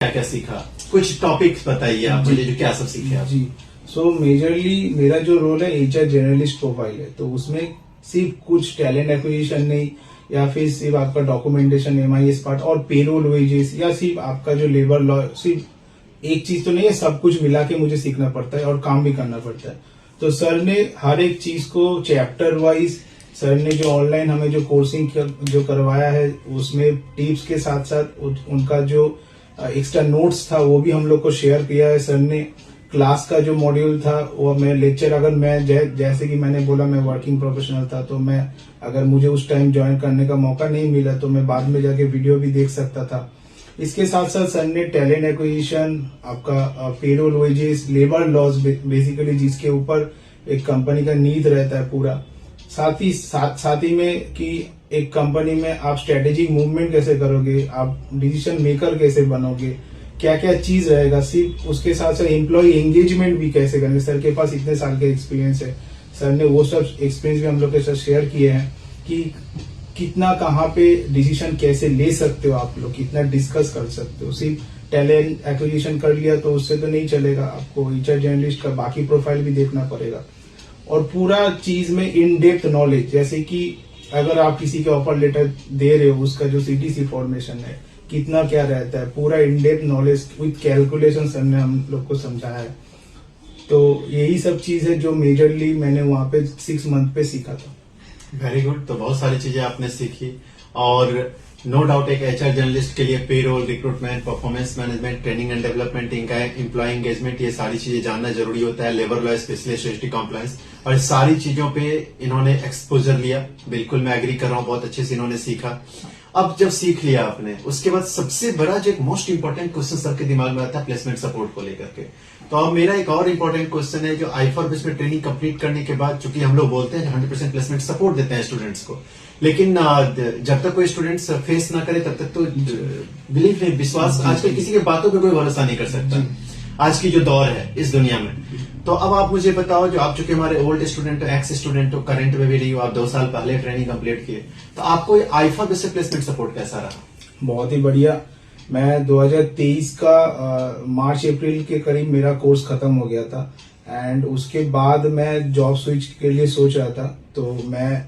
क्या क्या सीखा, कुछ टॉपिक्स बताइए आप मुझे जो क्या सब सीखे आप। जी। सो मेजरली मेरा जो रोल है एचआर जर्नलिस्ट प्रोफाइल है, तो उसमें सिर्फ कुछ टैलेंट एक्विजिशन नहीं, या फिर सिर्फ आपका डॉक्यूमेंटेशन एमआईएस पार्ट और पेरोल वेजेस, या सिर्फ आपका जो लेबर लॉ, सिर्फ एक चीज तो नहीं है, सब कुछ मिला के मुझे सीखना पड़ता है और काम भी करना पड़ता है। तो सर ने हर एक चीज को चैप्टर वाइज, सर ने जो ऑनलाइन हमें जो कोर्सिंग जो करवाया है उसमें टिप्स के साथ साथ उनका जो एक्स्ट्रा नोट्स था वो भी हम लोग को शेयर किया है सर ने। क्लास का जो मॉड्यूल था वो मैं लेक्चर, अगर मैं जैसे कि मैंने बोला मैं वर्किंग प्रोफेशनल था, तो मैं अगर मुझे उस टाइम ज्वाइन करने का मौका नहीं मिला तो मैं बाद में जाके वीडियो भी देख सकता था। इसके साथ साथ सर ने टैलेंट एक्विजिशन, आपका payroll wages, labour laws basically जिसके ऊपर एक कंपनी का नीड रहता है पूरा, साथ ही में कि एक कंपनी में आप स्ट्रेटेजिक मूवमेंट कैसे करोगे, आप डिसीजन मेकर कैसे बनोगे, क्या क्या चीज रहेगा, सिर्फ उसके साथ साथ एम्प्लॉय एंगेजमेंट भी कैसे करेंगे। सर के पास इतने साल का एक्सपीरियंस है, सर ने वो सब एक्सपीरियंस भी हम लोग के साथ शेयर किए हैं कि कितना कहाँ पे डिसीजन कैसे ले सकते हो, आप लोग कितना डिस्कस कर सकते हो। सिर्फ टैलेंट एक्विजिशन कर लिया तो उससे तो नहीं चलेगा, आपको एचआर जर्नलिस्ट का बाकी प्रोफाइल भी देखना पड़ेगा। और पूरा चीज में इन डेप्थ नॉलेज, जैसे कि अगर आप किसी के ऑफर लेटर दे रहे हो, उसका जो सीटीसी फॉर्मेशन है कितना क्या रहता है, पूरा in depth knowledge with calculation sir ने हम लोग को समझाया है। तो यही सब चीज है जो मेजरली मैंने वहां पे 6 मंथ पे सीखा था। Very good. तो बहुत सारी चीजें आपने सीखी और नो डाउट एक एचआर जर्नलिस्ट के लिए payroll, recruitment, performance management, training and development, इनका एम्प्लॉय एंगेजमेंट, ये सारी चीजें जानना जरूरी होता है। Labour law specialist, ST compliance, और इस सारी चीजों पे इन्होंने एक्सपोजर लिया। बिल्कुल मैं एग्री कर रहा हूँ, बहुत अच्छे से इन्होंने सीखा। अब जब सीख लिया आपने, उसके बाद सबसे बड़ा जो एक मोस्ट इंपॉर्टेंट क्वेश्चन सबके दिमाग में आता है प्लेसमेंट सपोर्ट को लेकर के। तो अब मेरा एक और इंपॉर्टेंट क्वेश्चन है, जो I4BIS में ट्रेनिंग कंप्लीट करने के बाद, चूंकि हम लोग बोलते हैं 100% प्लेसमेंट सपोर्ट देते हैं स्टूडेंट्स को, लेकिन जब तक कोई स्टूडेंट्स फेस ना करे तब तक तो बिलीव नहीं, विश्वास, आजकल किसी के बातों पे कोई भरोसा नहीं कर सकता आज की जो दौर है इस दुनिया में। तो अब आप मुझे बताओ, जो आप चूंकि हमारे ओल्ड स्टूडेंट हो, एक्स स्टूडेंट हो, करंट में भी रही हो, आप 2 साल पहले ट्रेनिंग कंप्लीट किए, तो आपको I4BIS से प्लेसमेंट सपोर्ट कैसा रहा? बहुत ही बढ़िया। मैं 2023 का मार्च अप्रैल के करीब मेरा कोर्स खत्म हो गया था, एंड उसके बाद मैं जॉब स्विच के लिए सोच रहा था। तो मैं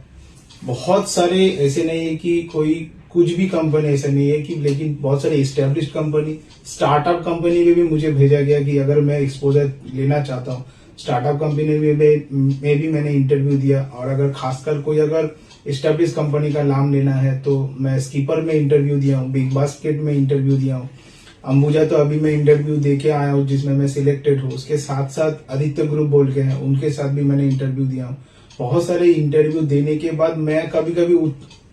बहुत सारे, ऐसे नहीं है कि कोई कुछ भी कंपनी ऐसा नहीं है कि, लेकिन बहुत सारे एस्टेब्लिश कंपनी, स्टार्टअप कंपनी में भी मुझे भेजा गया कि अगर मैं एक्सपोजर लेना चाहता हूँ, स्टार्टअप कंपनी में भी मैंने इंटरव्यू दिया। और अगर खासकर कोई अगर एस्टेब्लिश कंपनी का नाम लेना है तो मैं स्कीपर में इंटरव्यू दिया हूँ, बिग बास्केट में इंटरव्यू दिया हूँ, अंबुजा तो अभी मैं इंटरव्यू दे के आया हूँ जिसमें मैं सिलेक्टेड हूँ। उसके साथ साथ आदित्य ग्रुप बोल के हैं, उनके साथ भी मैंने इंटरव्यू दिया हूँ। बहुत सारे इंटरव्यू देने के बाद मैं कभी कभी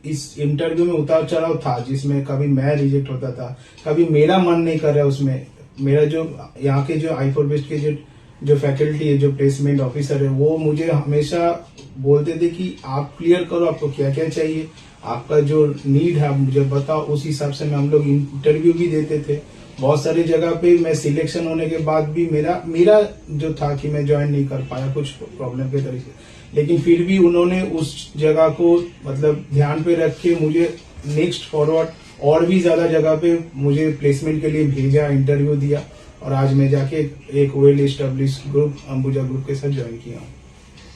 इस इंटरव्यू में उतार चढ़ाव था, जिसमें कभी मैं रिजेक्ट होता था, कभी मेरा मन नहीं कर रहा उसमें। मेरा जो यहाँ के जो I4BIS के जो फैकल्टी है, जो प्लेसमेंट ऑफिसर है, वो मुझे हमेशा बोलते थे कि आप क्लियर करो, आपको क्या क्या चाहिए, आपका जो नीड है आप मुझे बताओ, उस हिसाब से हम लोग इंटरव्यू भी देते थे। बहुत सारी जगह पे मैं सिलेक्शन होने के बाद भी मेरा जो था कि मैं ज्वाइन नहीं कर पाया कुछ प्रॉब्लम के तरीके से, लेकिन फिर भी उन्होंने उस जगह को मतलब ध्यान पे रख के मुझे नेक्स्ट फॉरवर्ड और भी ज्यादा जगह पे मुझे प्लेसमेंट के लिए भेजा, इंटरव्यू दिया, और आज मैं जाके एक well establish group Ambuja group के साथ ज्वाइन किया हूँ।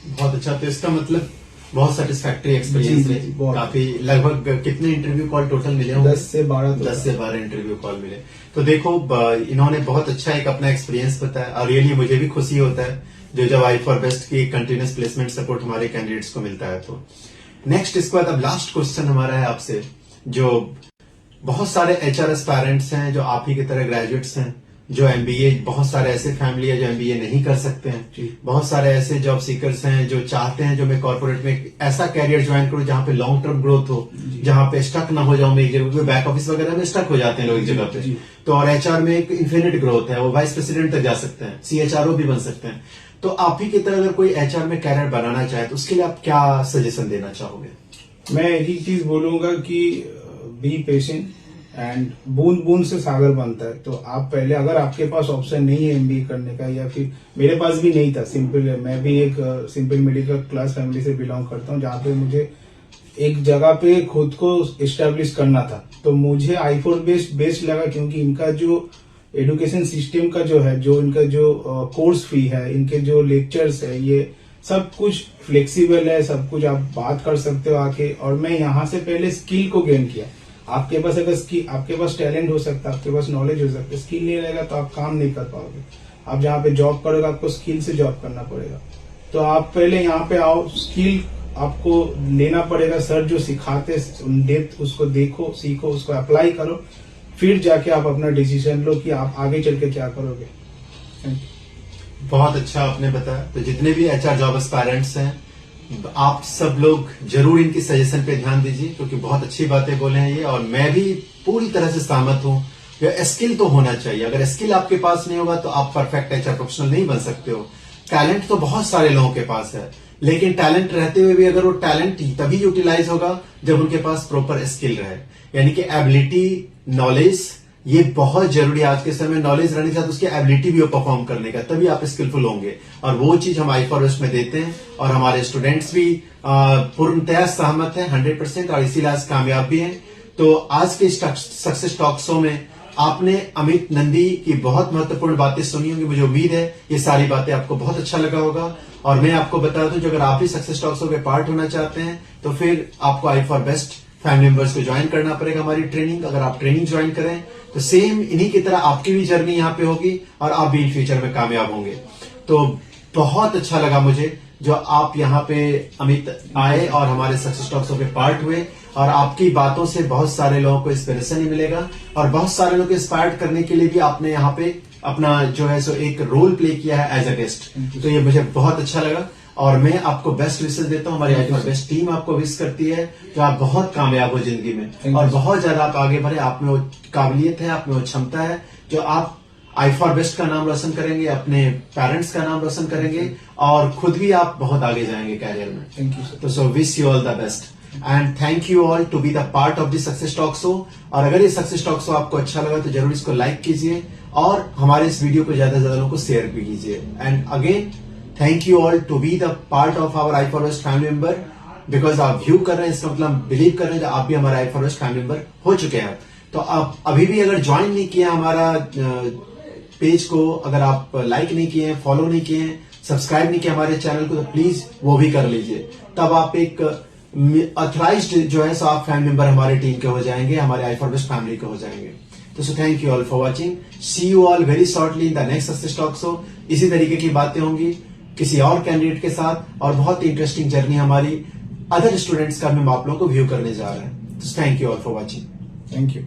बहुत अच्छा। तो इसका मतलब बहुत सेटिस्फैक्टरी एक्सपीरियंस है काफी। लगभग कितने इंटरव्यू कॉल टोटल मिले होंगे? 10 से 12 इंटरव्यू कॉल मिले। तो देखो, इन्होंने बहुत अच्छा एक अपना एक्सपीरियंस बताया, और रियली मुझे भी खुशी होता है जो जब I4BIS की कंटिन्यूस प्लेसमेंट सपोर्ट हमारे कैंडिडेट्स को मिलता है। तो नेक्स्ट, इसके बाद अब लास्ट क्वेश्चन हमारा है आपसे, जो बहुत सारे HR एस्पायरेंट्स हैं जो आप ही की तरह ग्रेजुएट्स हैं, जो MBA, बहुत सारे ऐसे फैमिली है जो MBA नहीं कर सकते हैं, बहुत सारे ऐसे जॉब सीकर्स हैं जो चाहते हैं जो मैं कॉर्पोरेट में ऐसा कैरियर ज्वाइन करूं जहां पे लॉन्ग टर्म ग्रोथ हो, जहां पे स्टक ना हो जाऊं मैं एक जगह। बैक ऑफिस वगैरह में स्टक हो जाते हैं लोग एक जगह पे, तो और HR में एक इन्फिनिट ग्रोथ है, वो वाइस प्रेसिडेंट तक जा सकते हैं, CHRO भी बन सकते हैं। तो आप ही की तरह अगर कोई HR में कैरियर बनाना चाहे तो उसके लिए आप क्या सजेशन देना चाहोगे? मैं एक ही चीज बोलूंगा कि बी पेशेंट, एंड बूंद बूंद से सागर बनता है। तो आप पहले, अगर आपके पास ऑप्शन नहीं है MBA करने का, या फिर मेरे पास भी नहीं था, सिंपल है, मैं भी एक सिंपल मिडिल क्लास फैमिली से बिलोंग करता हूँ, जहाँ पे मुझे एक जगह पे खुद को एस्टेब्लिश करना था। तो मुझे I4BIS बेस्ट लगा, क्योंकि इनका जो एजुकेशन सिस्टम का जो है, जो इनका जो कोर्स फी है, इनके जो लेक्चर्स है, ये सब कुछ फ्लेक्सिबल है, सब कुछ आप बात कर सकते हो आके। और मैं यहाँ से पहले स्किल को गेन किया। आपके पास अगर स्किल, आपके पास टैलेंट हो सकता है, आपके पास नॉलेज हो सकता है, स्किल नहीं रहेगा तो आप काम नहीं कर पाओगे। आप जहाँ पे जॉब करोगे आपको स्किल से जॉब करना पड़ेगा। तो आप पहले यहाँ पे आओ, स्किल आपको लेना पड़ेगा। सर जो सिखाते डेप्थ उसको देखो, सीखो, उसको अप्लाई करो, फिर जाके आप अपना डिसीजन लो कि आप आगे चल के क्या करोगे। Thank you. बहुत अच्छा आपने बताया। तो जितने भी एचआर जॉब एस्पायरेंट्स हैं, आप सब लोग जरूर इनकी सजेशन पे ध्यान दीजिए, क्योंकि बहुत अच्छी बातें बोले हैं ये, और मैं भी पूरी तरह से सहमत हूँ। स्किल तो होना चाहिए। अगर स्किल आपके पास नहीं होगा तो आप परफेक्ट एचआर प्रोफेशनल नहीं बन सकते हो। टैलेंट तो बहुत सारे लोगों के पास है, लेकिन टैलेंट रहते हुए भी अगर वो टैलेंट तभी यूटिलाइज होगा जब उनके पास प्रॉपर स्किल रहे। यानी कि एबिलिटी, नॉलेज, ये बहुत जरूरी है आज के समय। नॉलेज रहने के साथ उसकी एबिलिटी भी हो परफॉर्म करने का, तभी आप स्किलफुल होंगे। और वो चीज हम i4West में देते हैं, और हमारे स्टूडेंट्स भी पूर्णतया सहमत हैं 100%, और इसीलिए आज कामयाब भी हैं। तो आज के सक्सेस टॉक शो में आपने अमित नंदी की बहुत महत्वपूर्ण बातें सुनी होंगी। मुझे उम्मीद है ये सारी बातें आपको बहुत अच्छा लगा होगा। और मैं आपको बता दूं, जो अगर आप भी सक्सेस टॉक शो के पार्ट होना चाहते हैं तो फिर आपको i4West फैमिली मेंबर्स को ज्वाइन करना पड़ेगा हमारी ट्रेनिंग। अगर आप ट्रेनिंग ज्वाइन करें तो सेम इन्हीं की तरह आपकी भी जर्नी यहाँ पे होगी, और आप भी इन फ्यूचर में कामयाब होंगे। तो बहुत अच्छा लगा मुझे जो आप यहाँ पे अमित आए और हमारे सक्सेस टॉक शो के पार्ट हुए, और आपकी बातों से बहुत सारे लोगों को इंस्पिरेशन ही मिलेगा, और बहुत सारे लोग को इंस्पायर करने के लिए भी आपने यहाँ पे अपना जो है सो एक रोल प्ले किया है एज अ गेस्ट। तो ये मुझे बहुत अच्छा लगा, और मैं आपको बेस्ट विशेष देता हूँ। हमारी i4West टीम आपको विश करती है कि आप बहुत कामयाब हो जिंदगी में, और बहुत ज्यादा आप आगे बढ़े। आप में वो काबिलियत है, आप में वो क्षमता है, जो आप i4West का नाम रोशन करेंगे, अपने पेरेंट्स का नाम रोशन करेंगे, और खुद भी आप बहुत आगे जाएंगे कैरियर में। Thank you sir. तो so wish you all the best, and thank you all to be the part of this success talk show. और अगर ये सक्सेस टॉक शो आपको अच्छा लगा तो जरूर इसको लाइक कीजिए, और हमारे इस वीडियो को ज्यादा से ज्यादा लोगों को शेयर भी कीजिए। And again thank you all to be the part of our i4West family member, because आप व्यू कर रहे हैं, इसका मतलब बिलीव कर रहे हैं कि आप भी हमारे i4West फैमिली मेंबर हो चुके हैं। तो आप अभी भी अगर ज्वाइन नहीं किया हमारा पेज को, अगर आप लाइक नहीं किए हैं, फॉलो नहीं किए हैं, सब्सक्राइब नहीं किया हमारे चैनल को, तो प्लीज वो भी कर लीजिए। तब आप एक ऑथराइज्ड जो है सो आप फैमिली मेंबर हमारे टीम के हो जाएंगे, हमारे i4West फैमिली के हो जाएंगे। तो so thank you all for watching. See you all very shortly in the next success talk show. इसी तरीके की बातें होंगी किसी और कैंडिडेट के साथ, और बहुत ही इंटरेस्टिंग जर्नी हमारी अदर स्टूडेंट्स का हम आप लोगों को व्यू करने जा रहे हैं। तो thank you all for watching. Thank you.